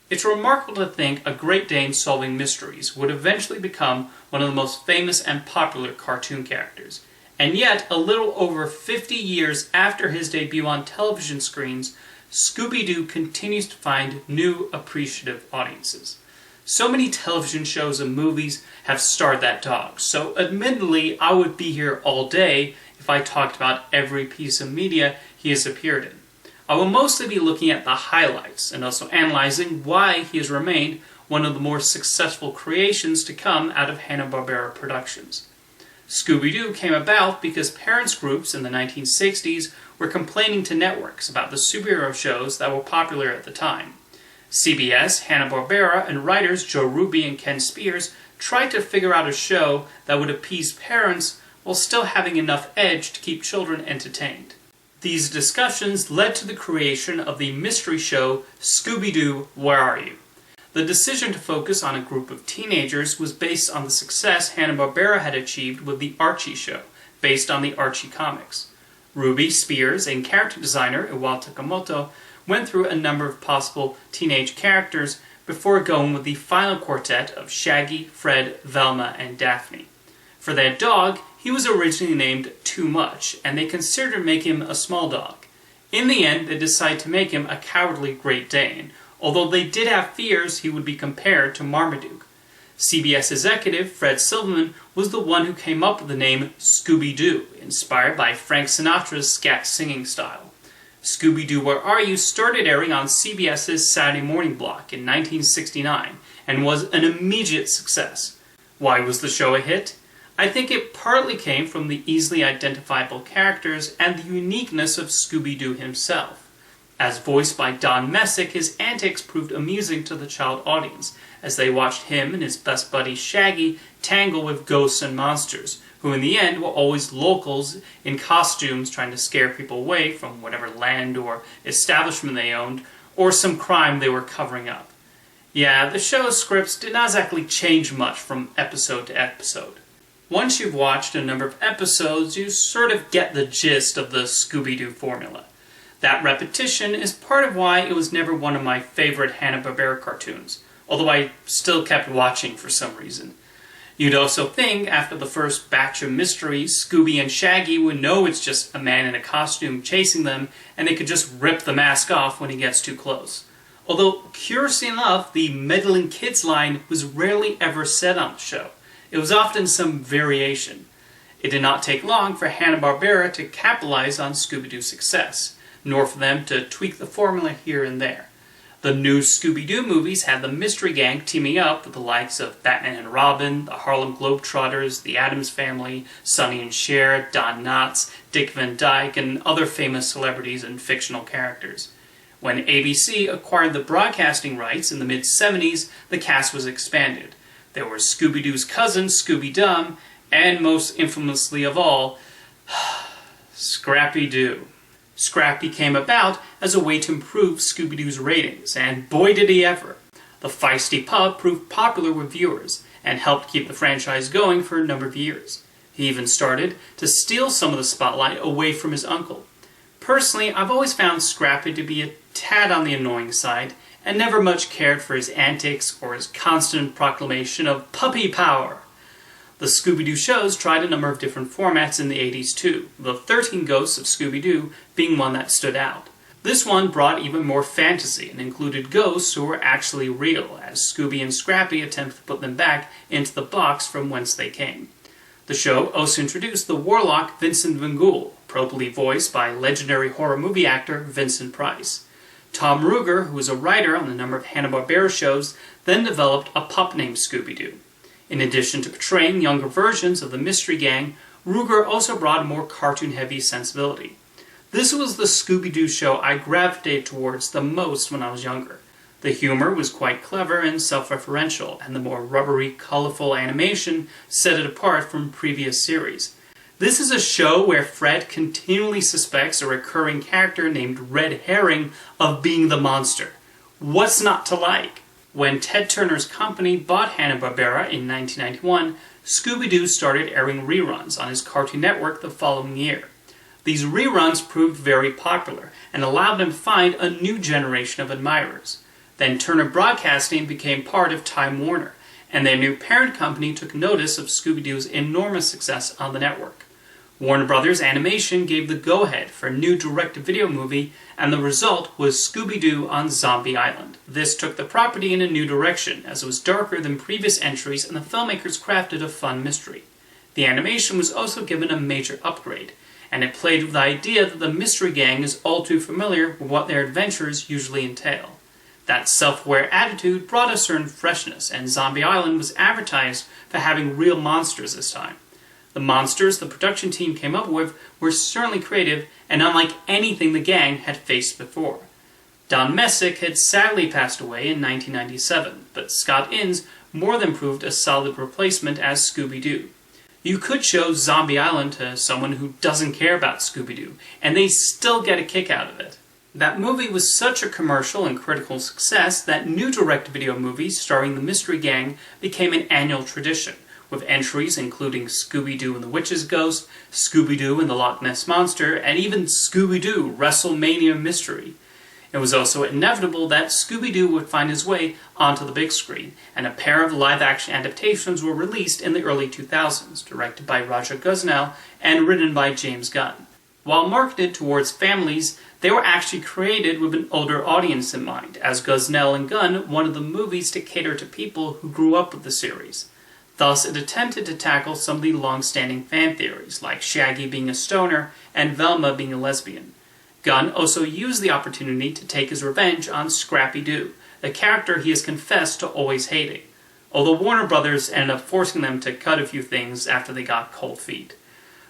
It's remarkable to think a Great Dane solving mysteries would eventually become one of the most famous and popular cartoon characters. And yet, a little over 50 years after his debut on television screens, Scooby-Doo continues to find new appreciative audiences. So many television shows and movies have starred that dog, so admittedly I would be here all day if I talked about every piece of media he has appeared in. I will mostly be looking at the highlights and also analyzing why he has remained one of the more successful creations to come out of Hanna-Barbera Productions. Scooby-Doo came about because parents groups in the 1960s were complaining to networks about the superhero shows that were popular at the time. CBS, Hanna-Barbera, and writers Joe Ruby and Ken Spears tried to figure out a show that would appease parents while still having enough edge to keep children entertained. These discussions led to the creation of the mystery show Scooby-Doo, Where Are You? The decision to focus on a group of teenagers was based on the success Hanna-Barbera had achieved with the Archie show, based on the Archie comics. Ruby, Spears, and character designer Iwao Takamoto went through a number of possible teenage characters before going with the final quartet of Shaggy, Fred, Velma, and Daphne. For their dog, he was originally named Too Much, and they considered making him a small dog. In the end, they decided to make him a cowardly Great Dane, although they did have fears he would be compared to Marmaduke. CBS executive Fred Silverman was the one who came up with the name Scooby-Doo, inspired by Frank Sinatra's scat singing style. Scooby-Doo, Where Are You? Started airing on CBS's Saturday morning block in 1969 and was an immediate success. Why was the show a hit? I think it partly came from the easily identifiable characters and the uniqueness of Scooby-Doo himself. As voiced by Don Messick, his antics proved amusing to the child audience, as they watched him and his best buddy Shaggy tangle with ghosts and monsters, who in the end were always locals in costumes trying to scare people away from whatever land or establishment they owned, or some crime they were covering up. Yeah, the show's scripts did not exactly change much from episode to episode. Once you've watched a number of episodes, you sort of get the gist of the Scooby-Doo formula. That repetition is part of why it was never one of my favorite Hanna-Barbera cartoons, although I still kept watching for some reason. You'd also think, after the first batch of mysteries, Scooby and Shaggy would know it's just a man in a costume chasing them, and they could just rip the mask off when he gets too close. Although, curiously enough, the meddling kids line was rarely ever said on the show. It was often some variation. It did not take long for Hanna-Barbera to capitalize on Scooby-Doo's success, nor for them to tweak the formula here and there. The new Scooby-Doo movies had the Mystery Gang teaming up with the likes of Batman and Robin, the Harlem Globetrotters, the Addams Family, Sonny and Cher, Don Knotts, Dick Van Dyke, and other famous celebrities and fictional characters. When ABC acquired the broadcasting rights in the mid-70s, the cast was expanded. There were Scooby-Doo's cousin, Scooby-Dum, and most infamously of all, Scrappy-Doo. Scrappy came about as a way to improve Scooby-Doo's ratings, and boy did he ever. The feisty pup proved popular with viewers, and helped keep the franchise going for a number of years. He even started to steal some of the spotlight away from his uncle. Personally, I've always found Scrappy to be a tad on the annoying side, and never much cared for his antics or his constant proclamation of puppy power. The Scooby-Doo shows tried a number of different formats in the 80s too, the 13 Ghosts of Scooby-Doo being one that stood out. This one brought even more fantasy and included ghosts who were actually real, as Scooby and Scrappy attempted to put them back into the box from whence they came. The show also introduced the warlock Vincent Van Ghoul, appropriately voiced by legendary horror movie actor Vincent Price. Tom Ruegger, who was a writer on a number of Hanna-Barbera shows, then developed a pup named Scooby-Doo. In addition to portraying younger versions of the Mystery Gang, Ruegger also brought a more cartoon-heavy sensibility. This was the Scooby-Doo show I gravitated towards the most when I was younger. The humor was quite clever and self-referential, and the more rubbery, colorful animation set it apart from previous series. This is a show where Fred continually suspects a recurring character named Red Herring of being the monster. What's not to like? When Ted Turner's company bought Hanna-Barbera in 1991, Scooby-Doo started airing reruns on his Cartoon Network the following year. These reruns proved very popular and allowed them to find a new generation of admirers. Then Turner Broadcasting became part of Time Warner, and their new parent company took notice of Scooby-Doo's enormous success on the network. Warner Brothers Animation gave the go-ahead for a new direct-to-video movie, and the result was Scooby-Doo on Zombie Island. This took the property in a new direction, as it was darker than previous entries and the filmmakers crafted a fun mystery. The animation was also given a major upgrade, and it played with the idea that the Mystery Gang is all too familiar with what their adventures usually entail. That self-aware attitude brought a certain freshness, and Zombie Island was advertised for having real monsters this time. The monsters the production team came up with were certainly creative and unlike anything the gang had faced before. Don Messick had sadly passed away in 1997, but Scott Innes more than proved a solid replacement as Scooby-Doo. You could show Zombie Island to someone who doesn't care about Scooby-Doo, and they still get a kick out of it. That movie was such a commercial and critical success that new direct-to-video movies starring the Mystery Gang became an annual tradition, with entries including Scooby-Doo and the Witch's Ghost, Scooby-Doo and the Loch Ness Monster, and even Scooby-Doo WrestleMania Mystery. It was also inevitable that Scooby-Doo would find his way onto the big screen, and a pair of live-action adaptations were released in the early 2000s, directed by Raja Gosnell and written by James Gunn. While marketed towards families, they were actually created with an older audience in mind, as Gosnell and Gunn wanted the movies to cater to people who grew up with the series. Thus, it attempted to tackle some of the long-standing fan theories, like Shaggy being a stoner and Velma being a lesbian. Gunn also used the opportunity to take his revenge on Scrappy-Doo, the character he has confessed to always hating, although Warner Brothers ended up forcing them to cut a few things after they got cold feet.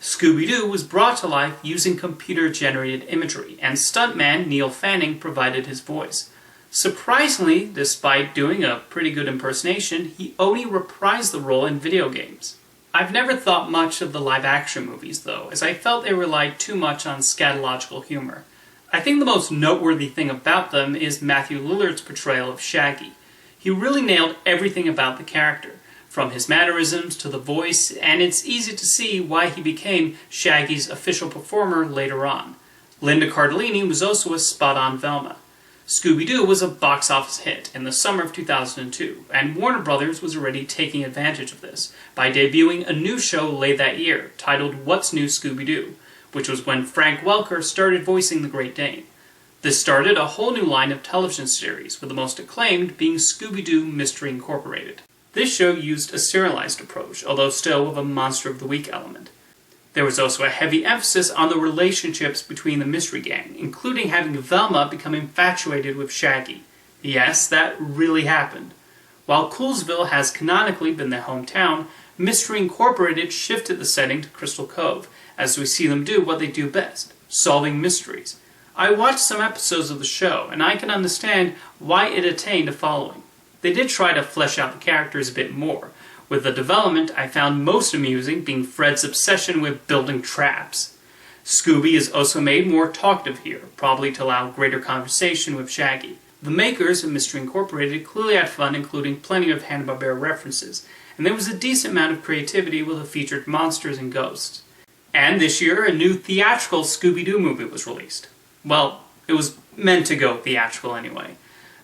Scooby-Doo was brought to life using computer-generated imagery, and stuntman Neil Fanning provided his voice. Surprisingly, despite doing a pretty good impersonation, he only reprised the role in video games. I've never thought much of the live-action movies, though, as I felt they relied too much on scatological humor. I think the most noteworthy thing about them is Matthew Lillard's portrayal of Shaggy. He really nailed everything about the character, from his mannerisms to the voice, and it's easy to see why he became Shaggy's official performer later on. Linda Cardellini was also a spot-on Velma. Scooby-Doo was a box office hit in the summer of 2002, and Warner Brothers was already taking advantage of this by debuting a new show late that year titled What's New Scooby-Doo, which was when Frank Welker started voicing the Great Dane. This started a whole new line of television series, with the most acclaimed being Scooby-Doo Mystery Incorporated. This show used a serialized approach, although still with a Monster of the Week element. There was also a heavy emphasis on the relationships between the Mystery Gang, including having Velma become infatuated with Shaggy. Yes, that really happened. While Coolsville has canonically been their hometown, Mystery Incorporated shifted the setting to Crystal Cove, as we see them do what they do best, solving mysteries. I watched some episodes of the show, and I can understand why it attained a following. They did try to flesh out the characters a bit more, with the development I found most amusing being Fred's obsession with building traps. Scooby is also made more talkative here, probably to allow greater conversation with Shaggy. The makers of Mystery Incorporated clearly had fun including plenty of Hanna-Barbera references, and there was a decent amount of creativity with the featured monsters and ghosts. And this year, a new theatrical Scooby-Doo movie was released. Well, it was meant to go theatrical anyway.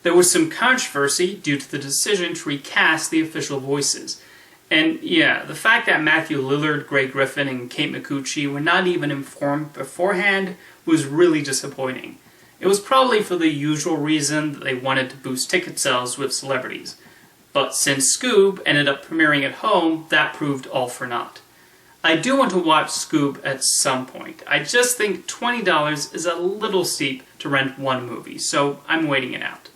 There was some controversy due to the decision to recast the official voices. And yeah, the fact that Matthew Lillard, Greg Griffin, and Kate Micucci were not even informed beforehand was really disappointing. It was probably for the usual reason that they wanted to boost ticket sales with celebrities. But since Scoob ended up premiering at home, that proved all for naught. I do want to watch Scoob at some point. I just think $20 is a little steep to rent one movie, so I'm waiting it out.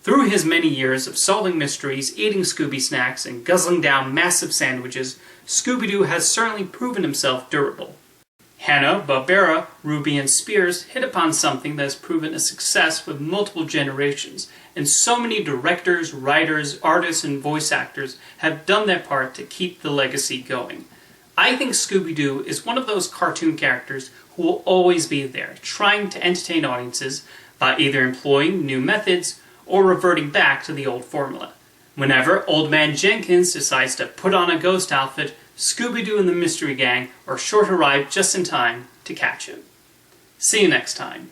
Through his many years of solving mysteries, eating Scooby snacks, and guzzling down massive sandwiches, Scooby-Doo has certainly proven himself durable. Hanna-Barbera, Ruby, and Spears hit upon something that has proven a success with multiple generations, and so many directors, writers, artists, and voice actors have done their part to keep the legacy going. I think Scooby-Doo is one of those cartoon characters who will always be there, trying to entertain audiences by either employing new methods or reverting back to the old formula. Whenever Old Man Jenkins decides to put on a ghost outfit, Scooby-Doo and the Mystery Gang are sure to arrive just in time to catch him. See you next time.